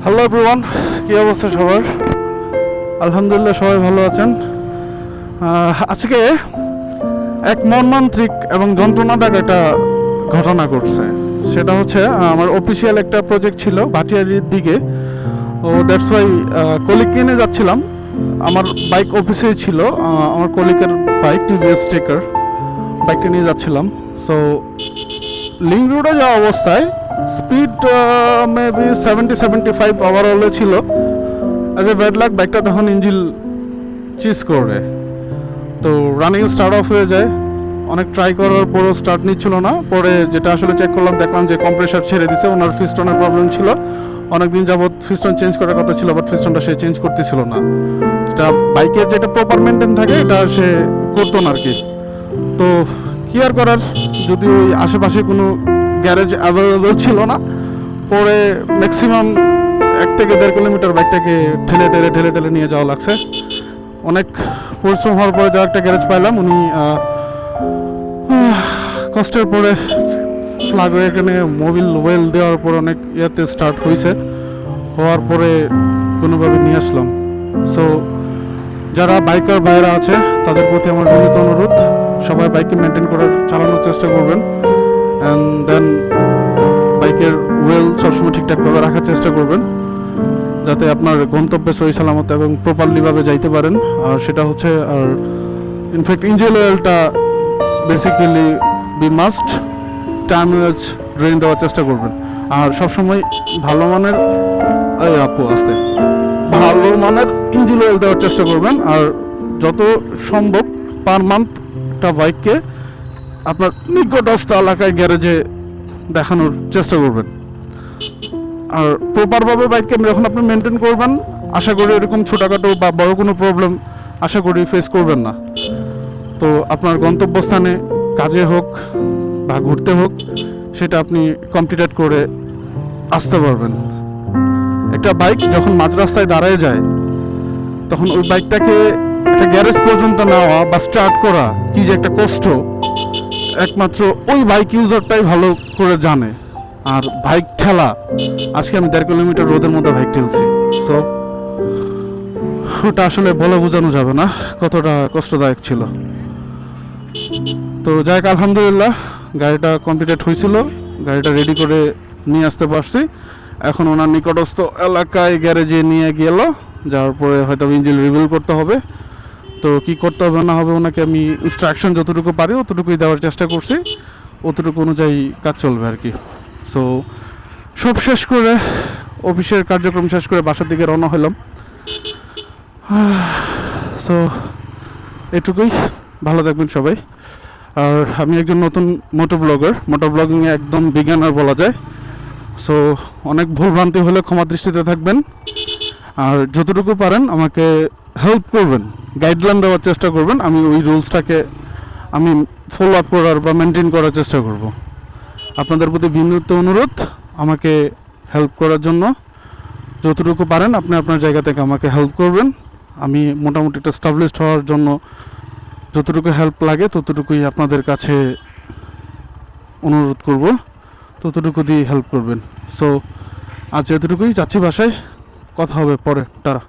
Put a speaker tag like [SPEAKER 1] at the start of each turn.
[SPEAKER 1] Hello everyone, কী অবস্থা সবার? আলহামদুলিল্লাহ সবাই ভালো আছেন। আজকে এক মর্মান্তিক এবং যন্ত্রণাদায়ক একটা ঘটনা ঘটছে। সেটা হচ্ছে আমার অফিসিয়াল একটা প্রজেক্ট ছিল ভাটিয়ারির দিকে। দ্যাটস ওয়াই কলিগকে নিয়ে যাচ্ছিলাম। আমার বাইক অফিসেই ছিল, আমার কলিগের বাইক টিভিএস টেকার, বাইকটা নিয়ে যাচ্ছিলাম। সো লিঙ্ক রোডে যাওয়া অবস্থায় স্পিড মেবি 70-75 ওভারঅলে ছিল। অ্যাজ এ ব্যাড লাক বাইকটা তখন ইঞ্জিন চিজ করে, তো রানিং স্টার্ট অফ হয়ে যায়। অনেক ট্রাই করার পরও স্টার্ট নিচ্ছিল না। পরে যেটা আসলে চেক করলাম, দেখলাম যে কম্প্রেসার ছেড়ে দিছে। ওনার ফিস্টনের প্রবলেম ছিল, অনেকদিন যাবৎ ফিস্টন চেঞ্জ করার কথা ছিল, বাট ফিস্টনটা সে চেঞ্জ করতেছিল না। এটা বাইকের যেটা প্রপার মেনটেন থাকে এটা সে করতো না আর কি। তো কি আর করার, যদি ওই আশেপাশে কোনো গ্যারেজ অ্যাভেলেবেল ছিল না, পরে ম্যাক্সিমাম 1 থেকে 1.5 কিলোমিটার বাইকটাকে ঠেলে নিয়ে যাওয়া লাগছে। অনেক পরিশ্রম হওয়ার পরে যা একটা গ্যারেজ পাইলাম, উনি কষ্টের পরে ফ্লাগ এখানে মোবিল ওয়েল দেওয়ার পর অনেক ইয়াতে স্টার্ট হয়েছে, হওয়ার পরে কোনোভাবে নিয়ে আসলাম। সো যারা বাইকার ভাইরা আছে তাদের প্রতি আমার বিনীত অনুরোধ, সবাই বাইককে মেনটেন করার চালানোর চেষ্টা করবেন। অ্যান্ড দেন বাইকের ওয়েল সবসময় ঠিকঠাকভাবে রাখার চেষ্টা করবেন, যাতে আপনার গন্তব্যে সহি সালামত এবং প্রপারলিভাবে যাইতে পারেন। আর সেটা হচ্ছে, আর ইনফ্যাক্ট ইঞ্জিন অয়েলটা বেসিক্যালি বি মাস্ট টাইম ওয়েজ ড্রেন দেওয়ার চেষ্টা করবেন। আর সবসময় ভালো মানের ভালো মানের ইঞ্জিন অয়েল দেওয়ার চেষ্টা করবেন। আর যত সম্ভব পার মান্থ একটা বাইককে আপনার নিকটস্থ এলাকায় গ্যারেজে দেখানোর চেষ্টা করবেন। আর প্রপারভাবে বাইককে যখন আপনি মেনটেন করবেন, আশা করি এরকম ছোটোখাটো বা বড় কোনো প্রবলেম আশা করি ফেস করবেন না। তো আপনার গন্তব্যস্থানে কাজে হোক বা ঘুরতে হোক, সেটা আপনি কমপ্লিট করে আসতে পারবেন। একটা বাইক যখন মাঝ রাস্তায় দাঁড়ায় যায়, তখন ওই বাইকটাকে একটা গ্যারেজ পর্যন্ত নেওয়া বা স্টার্ট করা কি যে একটা কষ্ট, একমাত্র ওই বাইক ইউজারটাই ভালো করে জানে। আর বাইক ঠেলা, আজকে আমি 1.5 কিলোমিটার রোদের মধ্যে বাইক ঠেলছি। সো ওটা আসলে বলে বোঝানো যাবে না কতটা কষ্টদায়ক ছিল। তো যাই হোক, আলহামদুলিল্লাহ গাড়িটা কমপ্লিট হয়েছিল, গাড়িটা রেডি করে নিয়ে আসতে পারছি। এখন ওনার নিকটস্থ এলাকায় গ্যারেজে নিয়ে গেল, যাওয়ার পরে হয়তো ইঞ্জিন রিভিল করতে হবে। তো কি করতে হবে না হবে ওনাকে আমি ইনস্ট্রাকশন যতটুকু পারি অতটুকুই দেওয়ার চেষ্টা করছি, অতটুকু অনুযায়ী কাজ চলবে আর কি। সো সব শেষ করে, অফিসের কার্যক্রম শেষ করে বাসার দিকে রওনা হলাম। সো এটুকুই, ভালো থাকবেন সবাই। আর আমি একজন নতুন মোটো ব্লগিংয়ে একদম বিজ্ঞানার বলা যায়। সো অনেক ভুলভ্রান্তি হলে ক্ষমা দৃষ্টিতে থাকবেন। আর যতটুকু পারেন আমাকে হেল্প করবেন, গাইডলাইন দেওয়ার চেষ্টা করবেন। আমি ওই রুলসটাকে আমি ফলো আপ করার বা মেনটেন করার চেষ্টা করব। আপনাদের প্রতি বিনীত অনুরোধ, আমাকে হেল্প করার জন্য যতটুকু পারেন আপনি আপনার জায়গা থেকে আমাকে হেল্প করবেন। আমি মোটামুটি একটা স্টাবলিশড হওয়ার জন্য যতটুকু হেল্প লাগে ততটুকুই আপনাদের কাছে অনুরোধ করব, ততটুকু দিয়ে হেল্প করবেন। সো আজ এতটুকুই, যাচ্ছি বাসায়, কথা হবে পরে, টাটা।